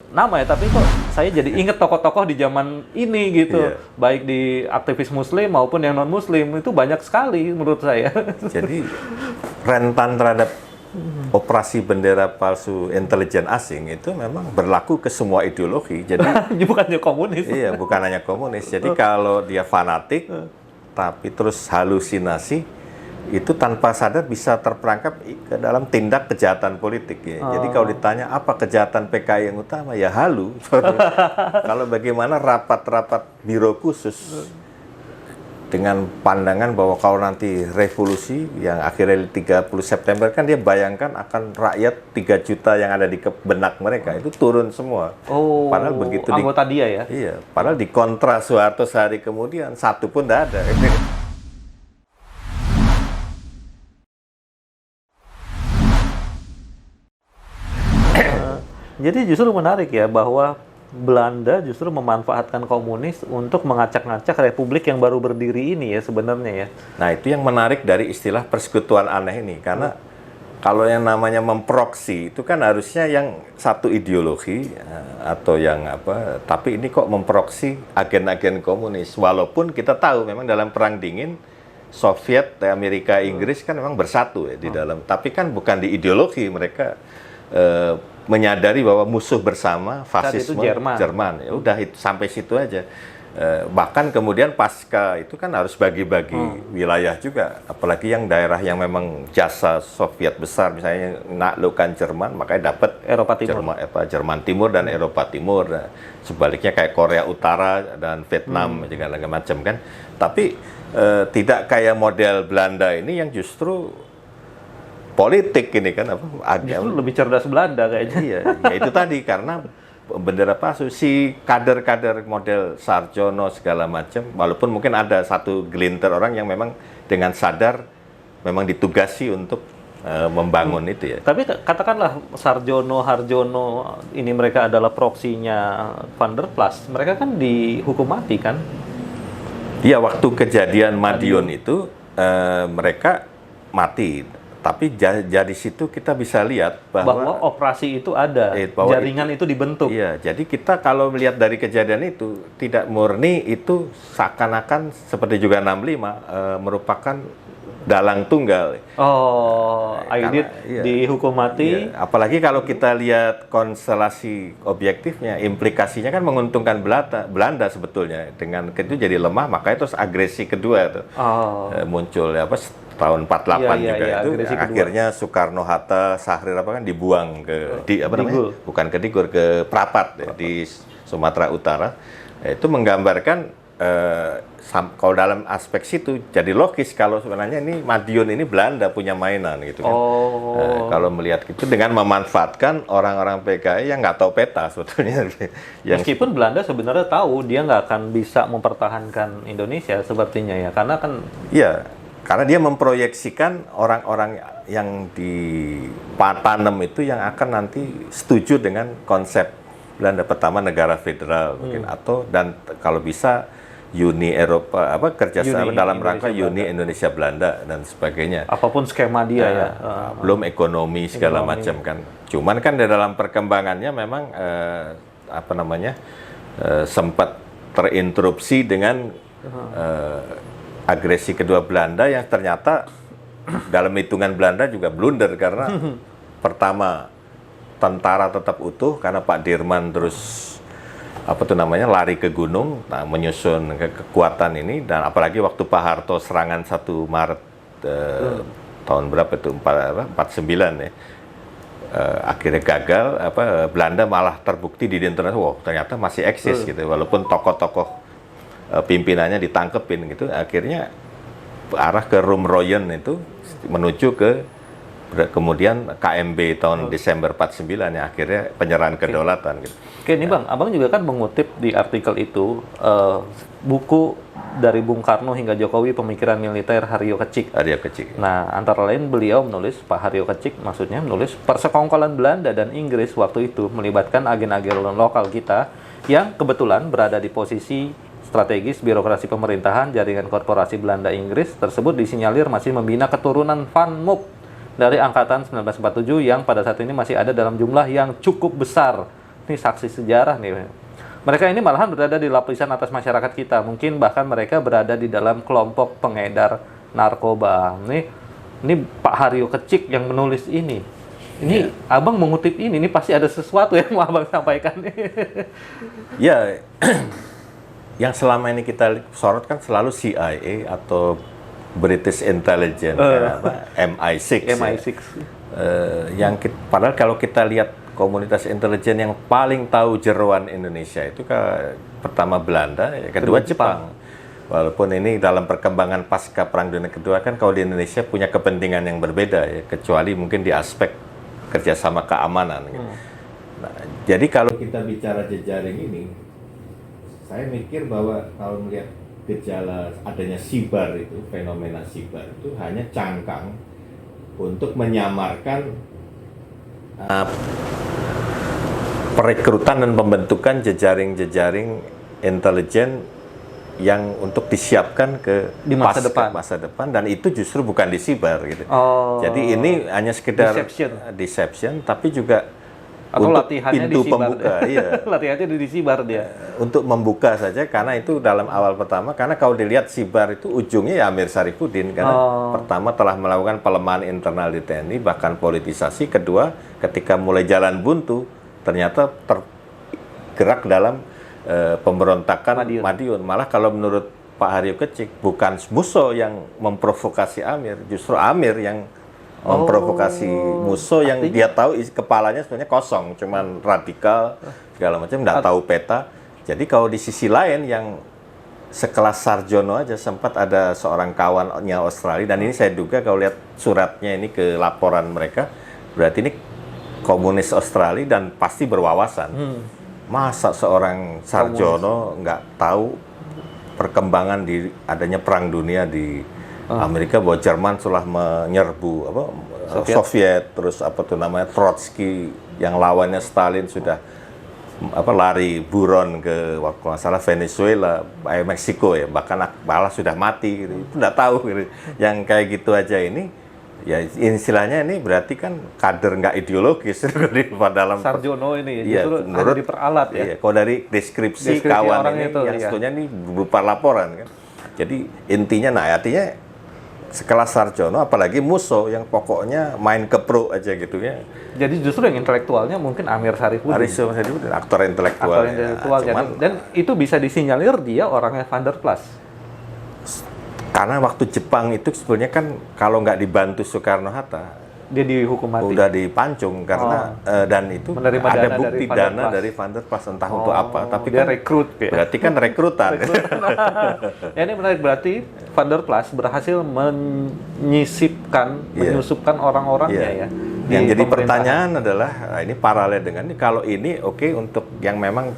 nama ya, tapi kok saya jadi inget tokoh-tokoh di zaman ini gitu. Iya. Baik di aktivis muslim maupun yang non-muslim, itu banyak sekali menurut saya. Jadi rentan terhadap operasi bendera palsu intelijen asing itu memang berlaku ke semua ideologi. Jadi Bukannya komunis. iya, bukan hanya komunis. Jadi kalau dia fanatik, tapi terus halusinasi, itu tanpa sadar bisa terperangkap ke dalam tindak kejahatan politik. Ya. Jadi kalau ditanya apa kejahatan PKI yang utama, ya halu. Kalau bagaimana rapat-rapat biro khusus dengan pandangan bahwa kalau nanti revolusi yang akhirnya 30 September kan dia bayangkan akan rakyat 3 juta yang ada di benak mereka itu turun semua. Oh, Padahal begitu anggota dia ya? Iya, padahal di kontra Soeharto sehari kemudian satu pun tidak ada. Jadi justru menarik ya bahwa Belanda justru memanfaatkan komunis untuk mengacak-ngacak republik yang baru berdiri ini ya sebenarnya ya. Nah, itu yang menarik dari istilah persekutuan aneh ini. Karena kalau yang namanya memproksi, itu kan harusnya yang satu ideologi atau yang apa. Tapi ini kok memproksi agen-agen komunis. Walaupun kita tahu memang dalam Perang Dingin, Soviet, Amerika, Inggris kan memang bersatu ya di dalam. Tapi kan bukan di ideologi mereka menyadari bahwa musuh bersama fasisme Jerman. Ya udah itu sampai situ aja. Bahkan kemudian pasca itu kan harus bagi-bagi wilayah juga, apalagi yang daerah yang memang jasa Soviet besar, misalnya menaklukkan Jerman, makanya dapat Eropa Timur. Jerman Timur dan Eropa Timur. Nah, sebaliknya kayak Korea Utara dan Vietnam juga segala macam kan. Tapi tidak kayak model Belanda ini yang justru politik ini kan Justru lebih cerdas Belanda kayaknya. Iya, ya itu tadi karena bendera palsu si kader-kader model Sarjono segala macam, walaupun mungkin ada satu gelintir orang yang memang dengan sadar memang ditugasi untuk membangun itu ya. Tapi katakanlah Sarjono, Harjono ini mereka adalah proksinya Van der Plas, mereka kan dihukum mati kan? Iya, waktu kejadian Madiun itu mereka mati. Tapi dari situ kita bisa lihat bahwa operasi itu ada, jaringan itu dibentuk. Iya, jadi kita kalau melihat dari kejadian itu tidak murni itu seakan-akan seperti juga 65 merupakan dalang tunggal. Oh, Aidit dihukum mati. Iya, apalagi kalau kita lihat konstelasi objektifnya, implikasinya kan menguntungkan Belanda sebetulnya. Dengan itu jadi lemah, makanya terus agresi kedua itu muncul tahun 48 juga itu akhirnya Soekarno-Hatta, Sahrir kan dibuang ke bukan ke Digur, ke Prapat ya, di Sumatera Utara. Itu menggambarkan kalau dalam aspek situ jadi logis kalau sebenarnya ini Madiun ini Belanda punya mainan gitu kan. Kalau melihat gitu dengan memanfaatkan orang-orang PKI yang nggak tahu peta sebetulnya. Meskipun Belanda sebenarnya tahu dia nggak akan bisa mempertahankan Indonesia sepertinya ya, karena kan karena dia memproyeksikan orang-orang yang ditanam itu yang akan nanti setuju dengan konsep Belanda, pertama negara federal mungkin, atau dan kalau bisa Uni Eropa kerjasama dalam rangka Uni Indonesia Belanda dan sebagainya. Apapun skema dia belum ekonomi segala macam kan. Cuman kan di dalam perkembangannya memang sempat terinterupsi dengan agresi kedua Belanda yang ternyata dalam hitungan Belanda juga blunder karena pertama tentara tetap utuh karena Pak Dirman terus lari ke gunung, menyusun kekuatan ini, dan apalagi waktu Pak Harto serangan 1 Maret tahun berapa itu 49 ya, akhirnya gagal, Belanda malah terbukti di internasional, ternyata masih eksis gitu, walaupun tokoh-tokoh pimpinannya ditangkepin gitu, akhirnya arah ke Rumroyen itu menuju ke kemudian KMB tahun Desember 49 ya, akhirnya penyerahan kedaulatan gitu. Oke, ini Bang, Abang juga kan mengutip di artikel itu buku dari Bung Karno hingga Jokowi, Pemikiran Militer Haryo Kecik. Nah, antara lain beliau menulis, Pak Haryo Kecik maksudnya menulis, persekongkolan Belanda dan Inggris waktu itu melibatkan agen-agen lokal kita yang kebetulan berada di posisi strategis birokrasi pemerintahan. Jaringan korporasi Belanda Inggris tersebut disinyalir masih membina keturunan Van Mook dari angkatan 1947 yang pada saat ini masih ada dalam jumlah yang cukup besar. Ini saksi sejarah nih. Mereka ini malahan berada di lapisan atas masyarakat kita. Mungkin bahkan mereka berada di dalam kelompok pengedar narkoba. Ini Pak Haryo Kecik yang menulis ini. Ini Abang mengutip ini pasti ada sesuatu yang mau Abang sampaikan. Ya, yang selama ini kita sorot kan selalu CIA atau British Intelligence, MI6. MI6. Padahal kalau kita lihat komunitas intelijen yang paling tahu jeroan Indonesia itu pertama Belanda, kedua Jepang. Walaupun ini dalam perkembangan pasca Perang Dunia Kedua kan kalau di Indonesia punya kepentingan yang berbeda ya, kecuali mungkin di aspek kerjasama keamanan. Gitu. Nah, jadi kalau kita bicara jejaring ini, saya mikir bahwa kalau melihat gejala adanya sibar itu, fenomena sibar itu hanya cangkang untuk menyamarkan perekrutan dan pembentukan jejaring-jejaring intelijen yang untuk disiapkan ke di masa depan dan itu justru bukan disibar gitu. Jadi ini hanya sekedar deception tapi juga atau untuk latihannya pintu disibar. Pembuka, iya. Latihannya disibar dia. Untuk membuka saja karena itu dalam awal pertama karena kalau dilihat sibar itu ujungnya ya Amir Syarifuddin karena pertama telah melakukan pelemahan internal di TNI bahkan politisasi, kedua ketika mulai jalan buntu ternyata tergerak dalam pemberontakan Madiun. Malah kalau menurut Pak Haryo Kecik bukan Musso yang memprovokasi Amir, justru Amir yang memprovokasi Musso yang dia tahu kepalanya sebenarnya kosong, cuman radikal segala macam, nggak tahu peta. Jadi kalau di sisi lain yang sekelas Sarjono aja sempat ada seorang kawannya Australia dan ini saya duga kalau lihat suratnya ini ke laporan mereka berarti ini komunis Australia dan pasti berwawasan. Masa seorang Sarjono nggak tahu perkembangan di adanya perang dunia di Amerika bahwa Jerman telah menyerbu Soviet terus Trotsky yang lawannya Stalin sudah lari buron ke waktu masalah Venezuela, Meksiko ya bahkan malah sudah mati gitu. Itu nggak tahu gitu. Yang kayak gitu aja ini ya istilahnya ini berarti kan kader nggak ideologis di dalam Sarjono ini ya, justru menurut diperalat ya. Iya, kalau dari deskripsi kawan ini itu, yang sebetulnya ini berupa laporan kan. Jadi intinya artinya sekelas Sarjono apalagi Musso yang pokoknya main kepro aja gitu ya. Jadi justru yang intelektualnya mungkin Amir Syarifuddin. Aktor intelektual. Dan itu bisa disinyalir dia orangnya Van der Plas. Karena waktu Jepang itu sebenarnya kan kalau nggak dibantu Soekarno-Hatta, dia dihukum mati. Udah dipancung karena dan itu menerima ada bukti dana dari Van der Plas entah untuk apa. Tapi dia kan rekrut ya. Berarti kan rekrutan. Ya, ini menarik berarti Van der Plas berhasil menyusupkan orang-orangnya ya. Yang jadi pertanyaan adalah ini paralel dengan ini kalau ini oke untuk yang memang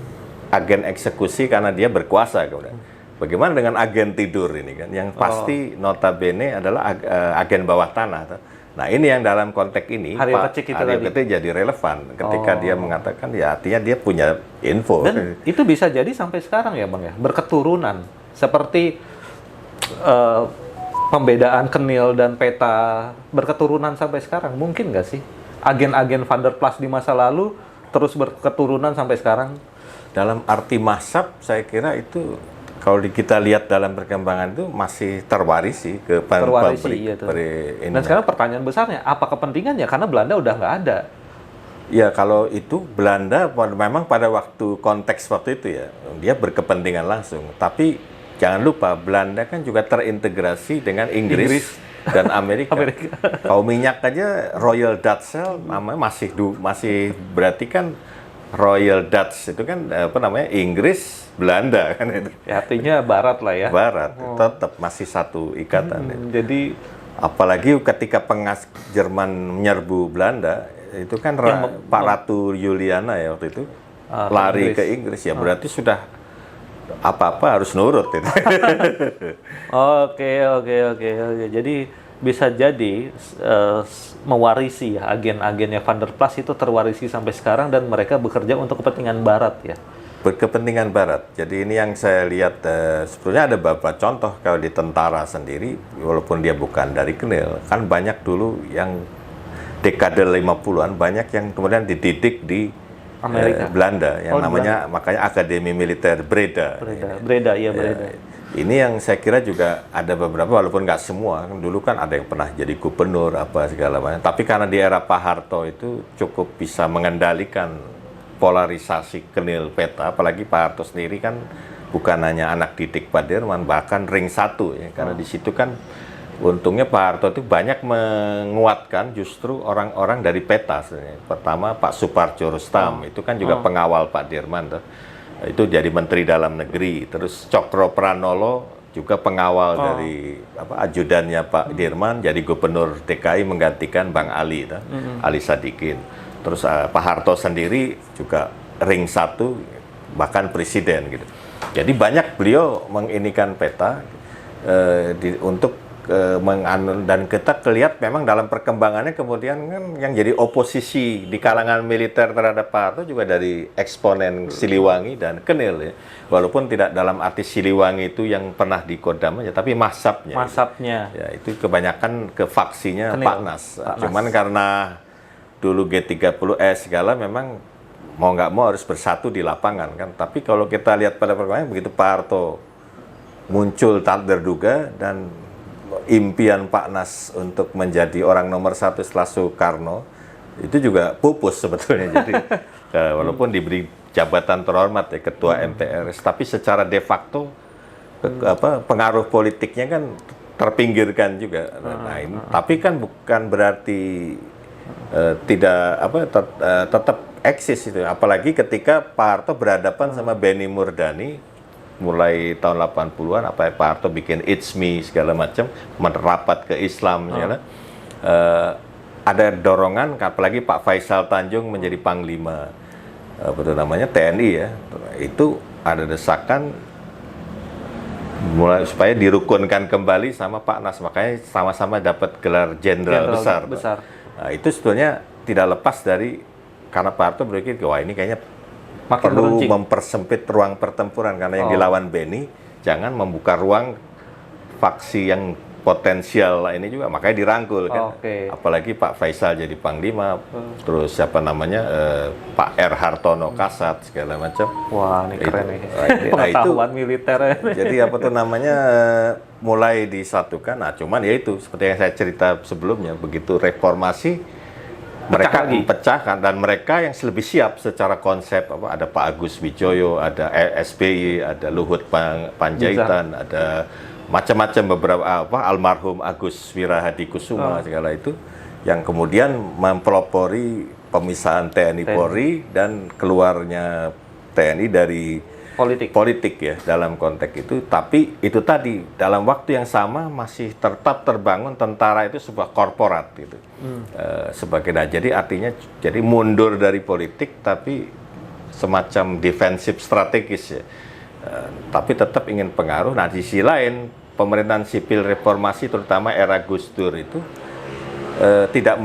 agen eksekusi karena dia berkuasa kemudian. Bagaimana dengan agen tidur ini kan? Yang pasti notabene adalah agen bawah tanah. Nah ini yang dalam konteks ini Haryo Pak Kecik Haryo Kecik jadi relevan ketika dia mengatakan ya artinya dia punya info. Dan itu bisa jadi sampai sekarang ya Bang ya, berketurunan. Seperti pembedaan Kenil dan Peta berketurunan sampai sekarang. Mungkin nggak sih? Agen-agen Van der Plas di masa lalu terus berketurunan sampai sekarang? Dalam arti mazhab saya kira itu kalau kita lihat dalam perkembangan itu masih terwarisi ke pabrik. Dan sekarang pertanyaan besarnya, apa kepentingannya? Karena Belanda udah nggak ada. Ya kalau itu Belanda memang pada waktu konteks waktu itu ya, dia berkepentingan langsung. Tapi jangan lupa Belanda kan juga terintegrasi dengan Inggris. Dan Amerika. Kalau minyak aja Royal Dutch Shell namanya masih berarti kan Royal Dutch itu kan Inggris Belanda kan itu. Ya, artinya Barat lah ya. Barat, tetap masih satu ikatan. Jadi apalagi ketika Jerman menyerbu Belanda, itu kan Pak Ratu Juliana ya waktu itu lari ke Inggris ya berarti sudah apa-apa harus nurut itu. Oke. Jadi bisa jadi mewarisi ya, agen-agennya Van der Plas itu terwarisi sampai sekarang dan mereka bekerja untuk kepentingan Barat ya. Berkepentingan Barat. Jadi ini yang saya lihat sebetulnya ada beberapa contoh kalau di tentara sendiri walaupun dia bukan dari Kenil kan banyak dulu yang dekade 50-an banyak yang kemudian dididik di Belanda yang namanya makanya Akademi Militer Breda. Breda, iya Breda. Ini yang saya kira juga ada beberapa, walaupun nggak semua. Dulu kan ada yang pernah jadi gubernur apa segala macam. Tapi karena di era Pak Harto itu cukup bisa mengendalikan polarisasi kenil peta, apalagi Pak Harto sendiri kan bukan hanya anak didik Pak Dirman, bahkan ring 1 ya. Karena di situ kan untungnya Pak Harto itu banyak menguatkan justru orang-orang dari peta sebenarnya. Pertama Pak Suparjo Rustam, itu kan juga pengawal Pak Dirman tuh. Itu jadi Menteri Dalam Negeri. Terus Cokro Pranolo juga pengawal dari ajudannya Pak Dirman, jadi Gubernur DKI menggantikan Bang Ali, Ali Sadikin. Terus Pak Harto sendiri juga ring 1 bahkan presiden gitu. Jadi banyak beliau menginikan peta untuk dan kita lihat memang dalam perkembangannya kemudian kan yang jadi oposisi di kalangan militer terhadap Pak Harto juga dari eksponen Siliwangi dan Kenil ya. Walaupun tidak dalam arti Siliwangi itu yang pernah dikodam aja, tapi masabnya. Masabnya. Ya, itu kebanyakan ke faksinya Pak Nas. Cuman karena dulu G30S segala memang mau nggak mau harus bersatu di lapangan kan. Tapi kalau kita lihat pada perkembangan begitu Pak Harto muncul tak terduga dan impian Pak Nas untuk menjadi orang nomor 1 setelah Soekarno itu juga pupus sebetulnya. Jadi walaupun diberi jabatan terhormat ya ketua MPR, tapi secara de facto pengaruh politiknya kan terpinggirkan juga. Tapi kan bukan berarti tetap eksis itu. Apalagi ketika Pak Harto berhadapan sama Benny Murdani mulai tahun 80-an, Pak Harto bikin It's Me segala macam, merapat ke Islam segala. Ada dorongan, apalagi Pak Faisal Tanjung menjadi Panglima TNI ya. Itu ada desakan mulai supaya dirukunkan kembali sama Pak Nas, makanya sama-sama dapat gelar jenderal besar. Nah, itu sebetulnya tidak lepas dari karena Pak Harto berpikir, wah ini kayaknya perlu mempersempit ruang pertempuran karena yang dilawan Benny jangan membuka ruang faksi yang potensial ini juga, makanya dirangkul kan. Apalagi Pak Faisal jadi Panglima, terus siapa namanya Pak R. Hartono Kasat segala macam. Wah, ini keren nih. Pengetahuan militer. Jadi mulai disatukan. Nah, cuman ya itu seperti yang saya cerita sebelumnya, begitu reformasi mereka dipecahkan dan mereka yang lebih siap secara konsep ada Pak Agus Wijoyo, ada SBY, ada Luhut Panjaitan, ada macam-macam beberapa almarhum Agus Wirahadikusuma segala itu yang kemudian mempelopori pemisahan TNI Polri dan keluarnya TNI dari politik ya dalam konteks itu. Tapi itu tadi dalam waktu yang sama masih tetap terbangun tentara itu sebuah korporat gitu. Jadi artinya jadi mundur dari politik tapi semacam defensif strategis ya. Tapi tetap ingin pengaruh. Nah di sisi lain pemerintahan sipil reformasi terutama era Gus Dur itu tidak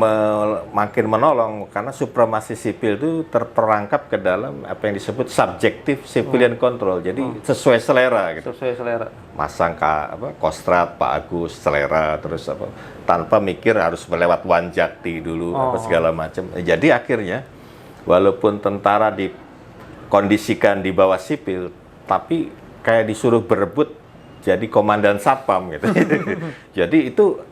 makin menolong karena supremasi sipil itu terperangkap ke dalam apa yang disebut subjektif civilian control. Jadi sesuai selera gitu. Sesuai selera. Masang kostrat Pak Agus selera terus tanpa mikir harus melewat Wanjakti dulu segala macam. Jadi akhirnya walaupun tentara dikondisikan di bawah sipil tapi kayak disuruh berebut jadi komandan satpam gitu. Jadi itu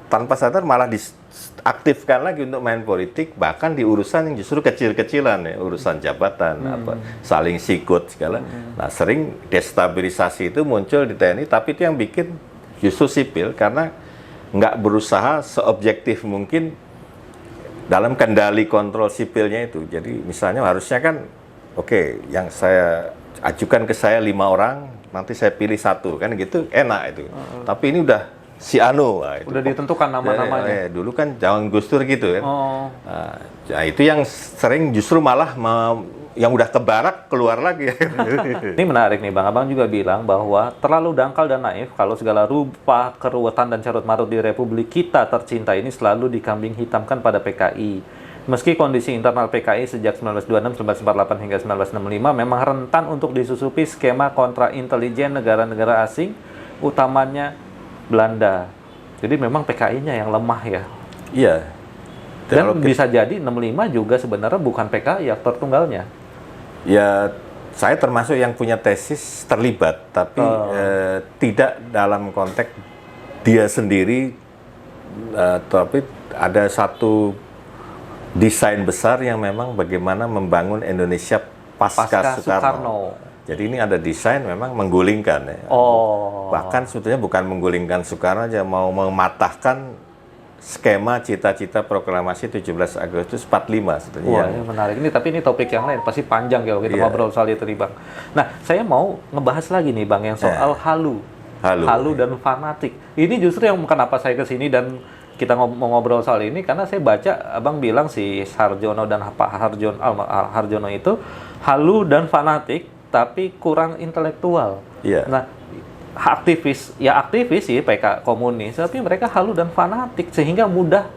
tanpa sadar malah diaktifkan lagi untuk main politik, bahkan di urusan yang justru kecil-kecilan ya, urusan jabatan, saling sikut segala. Nah, sering destabilisasi itu muncul di TNI, tapi itu yang bikin justru sipil karena nggak berusaha seobjektif mungkin dalam kendali kontrol sipilnya itu. Jadi misalnya harusnya kan, yang saya ajukan ke saya 5 orang, nanti saya pilih 1 kan gitu, enak itu. Tapi ini udah si Anu, udah ditentukan nama-namanya. Dulu kan jangan Gus Dur gitu kan. Nah, itu yang sering justru malah yang udah ke barak keluar lagi. Ini menarik nih, Bang. Abang juga bilang bahwa terlalu dangkal dan naif kalau segala rupa keruwetan dan carut-marut di Republik kita tercinta ini selalu dikambing hitamkan pada PKI. Meski kondisi internal PKI sejak 1926, 1948 hingga 1965 memang rentan untuk disusupi skema kontra intelijen negara-negara asing, utamanya Belanda. Jadi memang PKI-nya yang lemah ya. Iya. Dan bisa jadi 65 juga sebenarnya bukan PKI aktor tunggalnya. Ya, saya termasuk yang punya tesis terlibat, tapi tidak dalam konteks dia sendiri, tapi ada satu desain besar yang memang bagaimana membangun Indonesia pasca Soekarno. Jadi ini ada desain memang menggulingkan ya. Bahkan sebetulnya bukan menggulingkan Soekarno aja, mau mematahkan skema cita-cita proklamasi 17 Agustus 45 sebetulnya. Wah, ini menarik. Tapi ini topik yang lain, pasti panjang kalau kita ngobrol soal itu nih, Bang. Nah, saya mau ngebahas lagi nih, Bang, yang soal halu dan fanatik. Ini justru yang kenapa saya ke sini dan kita mau ngobrol soal ini, karena saya baca Abang bilang si Harjono dan Pak Harjono itu halu dan fanatik, tapi kurang intelektual. Nah, aktivis sih PK komunis, tapi mereka halu dan fanatik sehingga mudah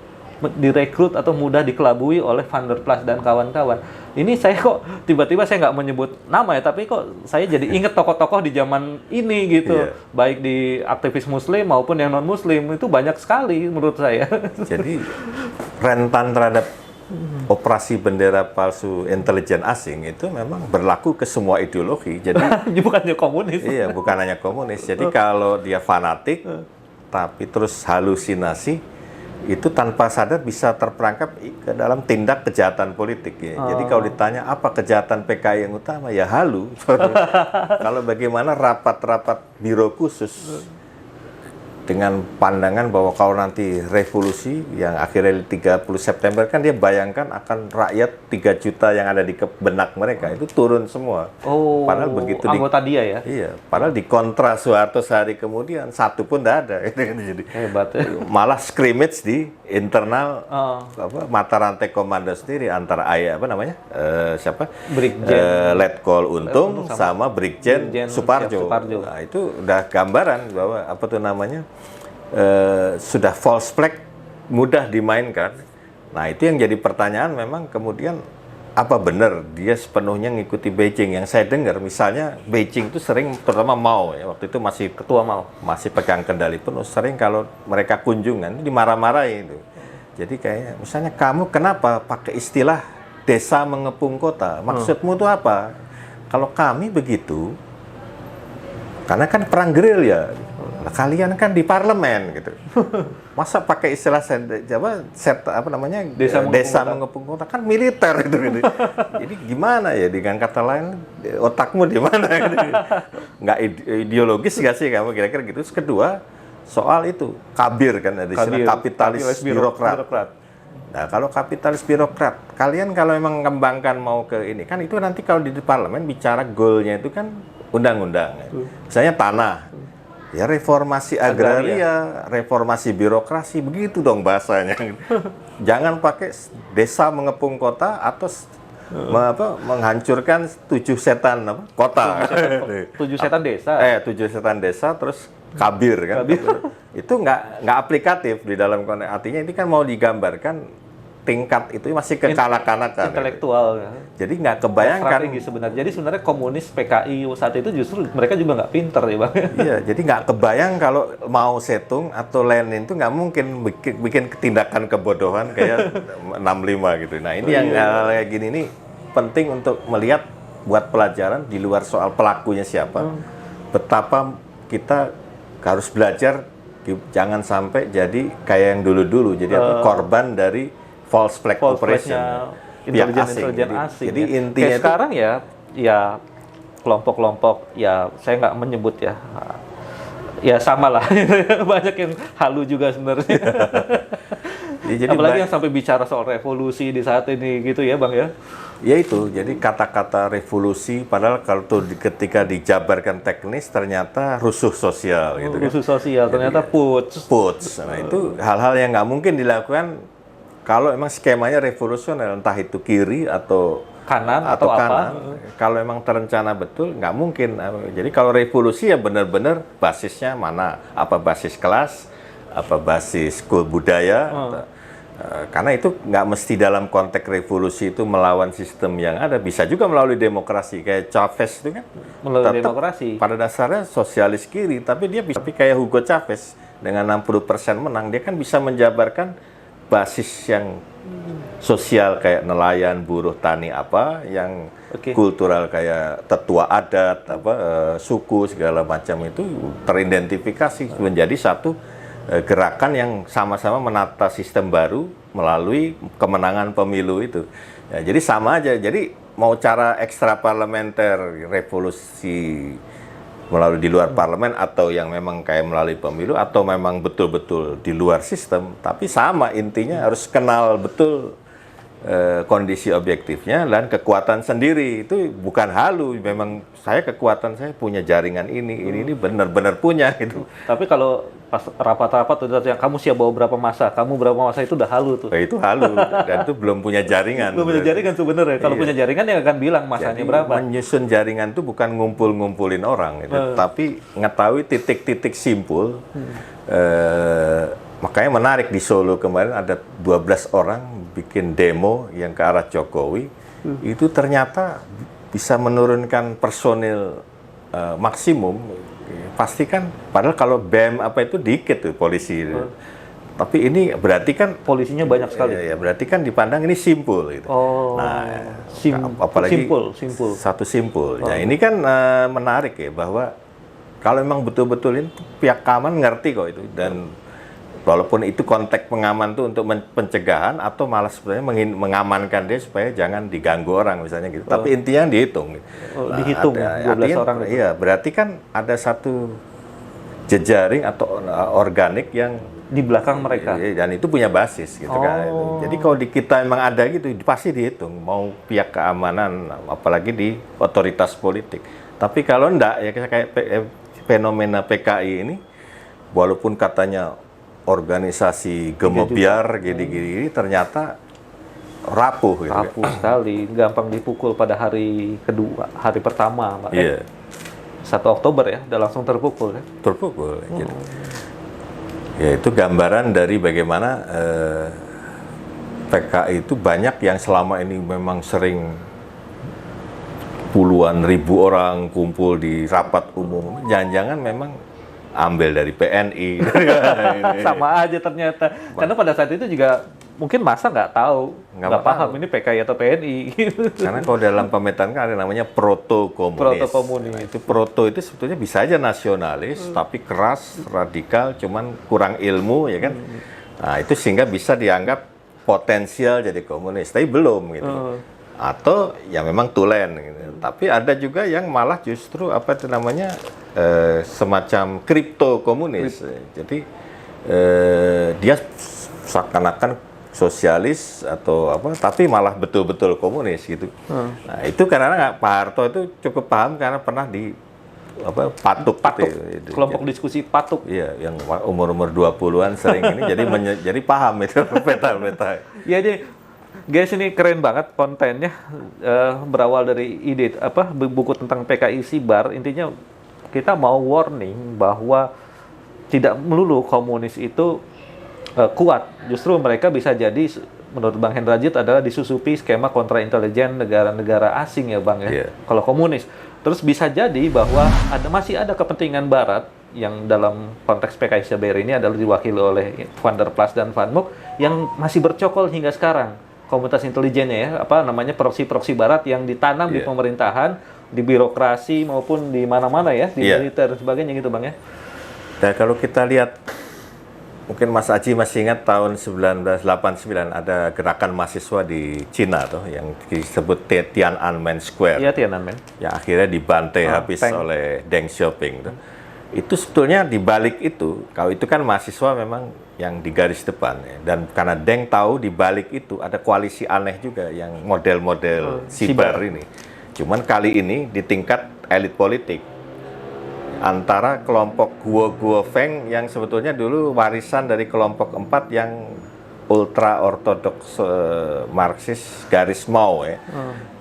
direkrut atau mudah dikelabui oleh Van der Plas dan kawan-kawan. Ini saya kok tiba-tiba saya nggak menyebut nama ya, tapi kok saya jadi inget tokoh-tokoh di zaman ini gitu, baik di aktivis Muslim maupun yang non Muslim itu banyak sekali menurut saya. Jadi rentan terhadap operasi bendera palsu intelijen asing itu memang berlaku ke semua ideologi. Jadi bukannya komunis. Iya, bukan hanya komunis. Jadi kalau dia fanatik tapi terus halusinasi, itu tanpa sadar bisa terperangkap ke dalam tindak kejahatan politik ya. Jadi kalau ditanya apa kejahatan PKI yang utama, ya halu. Kalau bagaimana rapat-rapat biro khusus dengan pandangan bahwa kalau nanti revolusi yang akhirnya 30 September kan dia bayangkan akan rakyat 3 juta yang ada di benak mereka itu turun semua. Padahal begitu anggota dia ya. Iya, padahal di kontra Soeharto sehari kemudian satu pun tidak ada. Jadi hebat ya. Malah scrimmage di internal mata rantai komando sendiri antara Brigjen Letkol Untung sama Brigjen Suparjo. Nah, itu udah gambaran bahwa sudah false flag mudah dimainkan. Nah, itu yang jadi pertanyaan memang kemudian apa benar dia sepenuhnya ngikuti Beijing. Yang saya dengar misalnya Beijing itu sering, terutama Mao ya, waktu itu masih ketua Mao, masih pegang kendali penuh, sering kalau mereka kunjungan dimarah-marahin itu. Jadi kayak misalnya kamu kenapa pakai istilah desa mengepung kota? Maksudmu itu apa? Kalau kami begitu karena kan perang gerilya. Kalian kan di parlemen gitu. Masa pakai istilah desa mengepung kota kan militer gitu. Jadi gimana ya, dengan kata lain otakmu di mana gitu. Nggak ideologis nggak sih kamu kira-kira gitu. Terus kedua soal itu kabir kan, ada istilah kapitalis birokrat. Nah, kalau kapitalis birokrat, kalian kalau memang mengembangkan mau ke ini kan itu nanti kalau di parlemen bicara goalnya itu kan undang-undang. Misalnya tanah. Ya reformasi agraria, reformasi birokrasi, begitu dong bahasanya. Jangan pakai desa mengepung kota atau menghancurkan 7 setan kota. 7 setan desa. 7 setan desa terus kabir kan. Itu nggak aplikatif di dalam konteks. Artinya ini kan mau digambarkan tingkat itu masih kekanak-kanakan. Intelektual. Jadi nggak kebayangkan. Sebenarnya. Jadi sebenarnya komunis PKI saat itu justru mereka juga nggak pinter ya Bang. Iya, jadi nggak kebayang kalau Mao Zedong atau Lenin itu nggak mungkin bikin tindakan kebodohan kayak 65 gitu. Nah ini yang kayak gini nih penting untuk melihat buat pelajaran di luar soal pelakunya siapa. Betapa kita harus belajar jangan sampai jadi kayak yang dulu-dulu. Jadi korban dari false flag operation, intelijen asing. Jadi intinya kayak sekarang ya kelompok-kelompok ya saya nggak menyebut ya sama lah banyak yang halu juga sebenarnya. Jadi apalagi yang sampai bicara soal revolusi di saat ini gitu ya Bang ya. Ya itu, jadi kata-kata revolusi padahal kalau tuh ketika dijabarkan teknis ternyata rusuh sosial gitu kan. Rusuh sosial ternyata putsch. Nah itu hal-hal yang nggak mungkin dilakukan kalau emang skemanya revolusioner, entah itu kiri atau kanan atau kanan. Kalau emang terencana betul, nggak mungkin. Jadi kalau revolusi ya benar-benar basisnya mana? Apa basis kelas? Apa basis budaya? Karena itu nggak mesti dalam konteks revolusi itu melawan sistem yang ada. Bisa juga melalui demokrasi. Kayak Chavez itu kan. Melalui demokrasi. Pada dasarnya sosialis kiri, tapi dia bisa. Tapi kayak Hugo Chavez dengan 60% menang, dia kan bisa menjabarkan basis yang sosial kayak nelayan, buruh, tani apa, yang kultural kayak tetua adat, suku segala macam itu teridentifikasi menjadi satu gerakan yang sama-sama menata sistem baru melalui kemenangan pemilu itu. Ya, jadi sama aja. Jadi mau cara ekstra parlementer, revolusi melalui di luar parlemen, atau yang memang kayak melalui pemilu, atau memang betul-betul di luar sistem, tapi sama intinya harus kenal betul kondisi objektifnya dan kekuatan sendiri. Itu bukan halu, memang kekuatan saya punya jaringan ini benar-benar punya gitu. Tapi kalau pas rapat-rapat udah yang kamu siap bawa berapa masa, kamu berapa masa, itu udah halu tuh. Itu halu dan itu belum punya jaringan. Belum punya jaringan sebenarnya. Kalau punya jaringan ya akan bilang masanya jadi, berapa. menyusun jaringan itu bukan ngumpul-ngumpulin orang gitu, tapi mengetahui titik-titik simpul. Makanya menarik di Solo kemarin ada 12 orang bikin demo yang ke arah Jokowi. Itu ternyata bisa menurunkan personil maksimum. Pastikan, padahal kalau BEM apa itu dikit tuh polisi. Tapi ini berarti kan polisinya banyak sekali. Ya, berarti kan dipandang ini simpul gitu. Nah, apalagi simpul. Satu simpul. Ya, ini kan menarik ya, bahwa kalau memang betul-betul ini pihak keamanan ngerti kok itu, dan walaupun itu konteks pengaman tuh untuk pencegahan atau malah sebenarnya mengamankan dia supaya jangan diganggu orang misalnya gitu. Tapi intinya dihitung. Dihitung 12 orang. Iya, berarti kan ada satu jejaring atau organik yang di belakang mereka. Dan itu punya basis gitu kan. Jadi kalau di kita memang ada gitu, pasti dihitung. Mau pihak keamanan, apalagi di otoritas politik. Tapi kalau enggak, ya kayak fenomena PKI ini, walaupun katanya organisasi gemebiar gini-gini, ternyata rapuh gitu. Rapuh sekali, gampang dipukul pada hari kedua, hari pertama, Pak. Iya. 1 Oktober ya, udah langsung terpukul ya. Terpukul. Gitu. Ya, itu gambaran dari bagaimana PKI itu banyak yang selama ini memang sering puluhan ribu orang kumpul di rapat umum. Jangan-jangan memang ambil dari PNI. Sama aja ternyata. Karena pada saat itu juga mungkin masa nggak tahu, nggak paham ini PKI atau PNI. Karena kalau dalam pemetaan kan ada namanya proto-komunis. Proto-komunis. Itu proto itu sebetulnya bisa aja nasionalis, tapi keras, radikal, cuman kurang ilmu, ya kan? Nah, itu sehingga bisa dianggap potensial jadi komunis, tapi belum gitu. Atau ya memang tulen gitu. Tapi ada juga yang malah justru apa itu namanya semacam kripto komunis. Jadi dia seakan-akan sosialis atau apa, tapi malah betul-betul komunis gitu. Nah, itu karena Pak Harto itu cukup paham karena pernah di patuk. Gitu. Kelompok diskusi patuk. Iya, yang umur-umur 20-an sering ini jadi paham itu peta-peta. Iya, jadi guys, ini keren banget kontennya, berawal dari ide buku tentang PKI Sibar. Intinya kita mau warning bahwa tidak melulu komunis itu kuat. Justru mereka bisa jadi, menurut Bang Hendrajit, adalah disusupi skema kontraintelijen negara-negara asing ya Bang ya. Yeah. Kalau komunis. Terus bisa jadi bahwa masih ada kepentingan Barat yang dalam konteks PKI Sibar ini adalah diwakili oleh Van der Plas dan Van Mook yang masih bercokol hingga sekarang. Komunitas intelijennya ya, proksi-proksi Barat yang ditanam di pemerintahan, di birokrasi maupun di mana-mana ya, di militer dan sebagainya gitu Bang ya. Nah, kalau kita lihat, mungkin Mas Aji masih ingat tahun 1989 ada gerakan mahasiswa di Cina tuh yang disebut Tiananmen Square. Iya, Tiananmen. Yang akhirnya dibantai habis oleh Deng Xiaoping tuh. Itu sebetulnya di balik itu, kalau itu kan mahasiswa memang yang di garis depan ya. Dan karena Deng tahu di balik itu ada koalisi aneh juga yang model-model siber ini. Cuman kali ini di tingkat elit politik antara kelompok Guo Feng yang sebetulnya dulu warisan dari kelompok 4 yang ultra ortodoks Marxis garis Mao ya.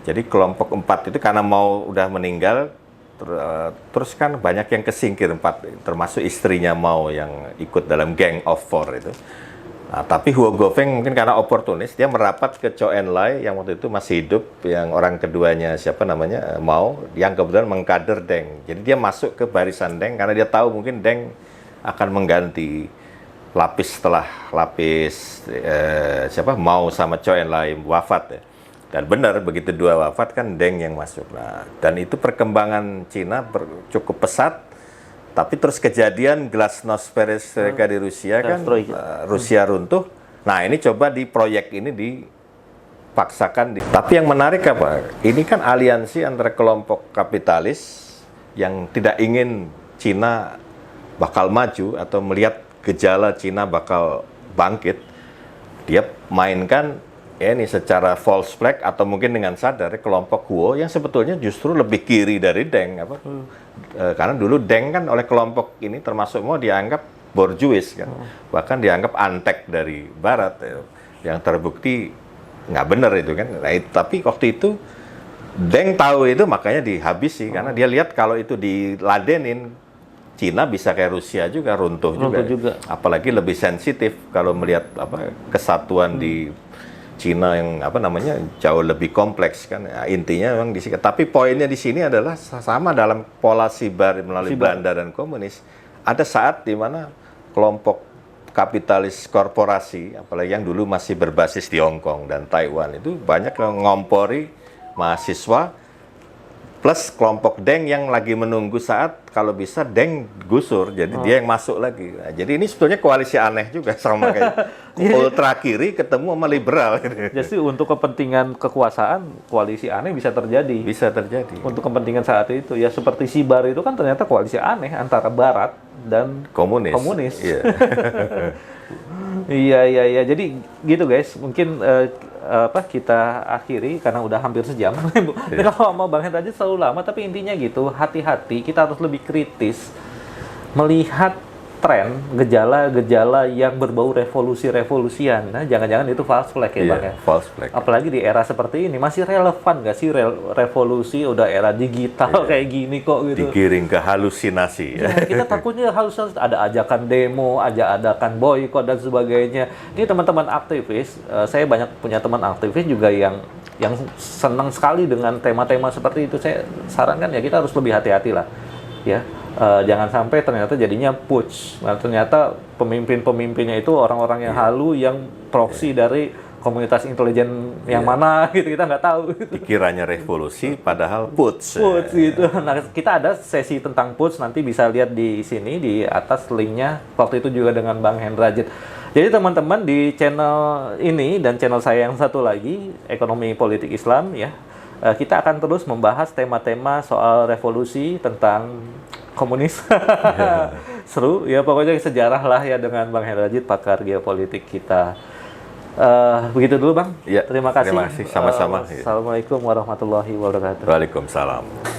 Jadi kelompok 4 itu karena Mao udah meninggal, terus kan banyak yang kesingkir 4, termasuk istrinya Mao yang ikut dalam Gang of Four itu. Nah, tapi Huo Guofeng mungkin karena oportunis, dia merapat ke Zhou Enlai yang waktu itu masih hidup, yang orang keduanya siapa namanya, Mao, yang kebetulan mengkader Deng. Jadi dia masuk ke barisan Deng karena dia tahu mungkin Deng akan mengganti lapis setelah lapis siapa Mao sama Chou Enlai wafat ya. Dan benar begitu dua wafat kan Deng yang masuk. Nah, dan itu perkembangan Cina cukup pesat. Tapi terus kejadian glasnost perestroika di Rusia kan Rusia runtuh. Nah, ini coba di proyek ini dipaksakan. Tapi yang menarik apa? Ini kan aliansi antara kelompok kapitalis yang tidak ingin Cina bakal maju atau melihat gejala Cina bakal bangkit, dia mainkan ya ini secara false flag atau mungkin dengan sadar kelompok Kuo yang sebetulnya justru lebih kiri dari Deng karena dulu Deng kan oleh kelompok ini termasuk mau dianggap borjuis kan, bahkan dianggap antek dari Barat yang terbukti nggak benar itu kan. Nah, tapi waktu itu Deng tahu itu makanya dihabisi karena dia lihat kalau itu diladenin Cina bisa kayak Rusia juga runtuh juga. Apalagi lebih sensitif kalau melihat kesatuan di Cina yang jauh lebih kompleks kan. Nah, intinya memang di sini. Tapi poinnya di sini adalah sama dalam pola sibar melalui Belanda dan komunis. Ada saat di mana kelompok kapitalis korporasi, apalagi yang dulu masih berbasis di Hong Kong dan Taiwan itu banyak yang ngompori mahasiswa. Plus kelompok Deng yang lagi menunggu saat kalau bisa Deng gusur, jadi dia yang masuk lagi. Nah, jadi ini sebetulnya koalisi aneh juga sama kayak ultra kiri ketemu sama liberal. Jadi untuk kepentingan kekuasaan koalisi aneh bisa terjadi. Bisa terjadi. Untuk kepentingan saat itu ya seperti Sibar itu kan ternyata koalisi aneh antara Barat dan komunis. Iya. Jadi gitu guys. Mungkin kita akhiri karena udah hampir sejam. Kalau mau Bang Hendra aja selalu lama, tapi intinya gitu, hati-hati, kita harus lebih kritis melihat tren, gejala-gejala yang berbau revolusi-revolusian. Nah, jangan-jangan itu false flag ya, Bang ya? False flag. Apalagi di era seperti ini, masih relevan nggak sih revolusi udah era digital kayak gini kok gitu? Digiring ke halusinasi. Ya, kita takutnya halusinasi, ada ajakan demo, ajakan boykot dan sebagainya. Ini teman-teman aktivis, saya banyak punya teman aktivis juga yang senang sekali dengan tema-tema seperti itu. Saya sarankan ya kita harus lebih hati-hati lah, ya. Jangan sampai ternyata jadinya putsch. Nah, ternyata pemimpin-pemimpinnya itu orang-orang yang halu, yang proksi dari komunitas intelijen yang mana gitu, kita nggak tahu. Dikiranya revolusi, padahal putsch. Putsch gitu. Nah, kita ada sesi tentang putsch, nanti bisa lihat di sini di atas linknya. Waktu itu juga dengan Bang Hendrajit. Jadi teman-teman di channel ini dan channel saya yang satu lagi, Ekonomi Politik Islam ya, kita akan terus membahas tema-tema soal revolusi, tentang komunis. Seru ya, pokoknya sejarah lah ya dengan Bang Hendrajit, pakar geopolitik kita. Begitu dulu Bang. Ya, terima kasih. Terima kasih sama-sama. Assalamualaikum warahmatullahi wabarakatuh. Waalaikumsalam.